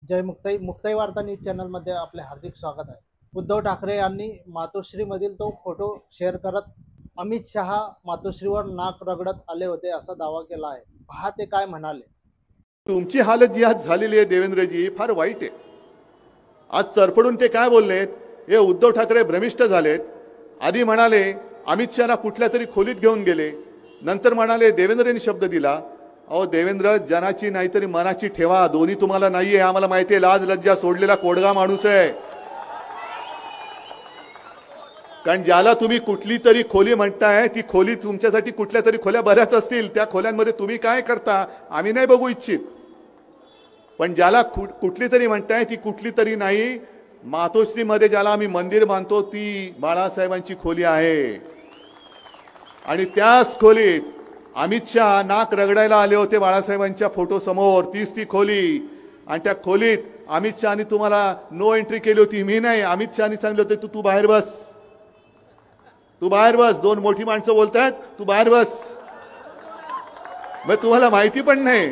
जय मुक्ताई वार्ता न्यूज चॅनलमध्ये आपले हार्दिक स्वागत आहे। उद्धव ठाकरे यांनी मातोश्रीमधील तो फोटो शेअर करत अमित शहा मातोश्रीवर नाक रगडत आले होते असा दावा केला आहे। पहा ते काय म्हणाले। तुमची हालत जी आज झालेली आहे देवेंद्रजी फार वाईट आहे। आज चरपडून ते काय बोललेत, हे उद्धव ठाकरे भ्रमिष्ट झालेत। आधी म्हणाले अमित शहा कुठल्या तरी खोलीत घेऊन गेले, नंतर म्हणाले देवेंद्रनी शब्द दिला। अहो देवेंद्र, जनाची नाहीतरी मनाची ठेवा, दोन्ही तुम्हाला नाहीये आम्हाला माहिती आहे। लाज लज्जा सोडलेला कोडगा माणूस आहे। कारण ज्याला तुम्ही कुठली तरी खोली म्हणताय ती खोली तुमच्यासाठी कुठल्या तरी खोल्या बऱ्याच असतील, त्या खोल्यांमध्ये तुम्ही काय करता आम्ही नाही बघू इच्छित। पण ज्याला कुठली तरी म्हणताय ती कुठली तरी नाही, मातोश्रीमध्ये ज्याला आम्ही मंदिर मानतो ती बाळासाहेबांची खोली आहे। आणि त्याच खोलीत अमित शहा नाक रगडायला आले होते बाळासाहेबांच्या फोटो समोर, तीच ती खोली। आणि त्या खोलीत अमित शहानी तुम्हाला नो एंट्री केली होती, मी नाही। अमित शहानी सांगितले होते तू बाहेर बस, तू बाहेर बस, दोन मोठी माणसं बोलतायत, तू बाहेर बस। मग तुम्हाला माहिती पण नाही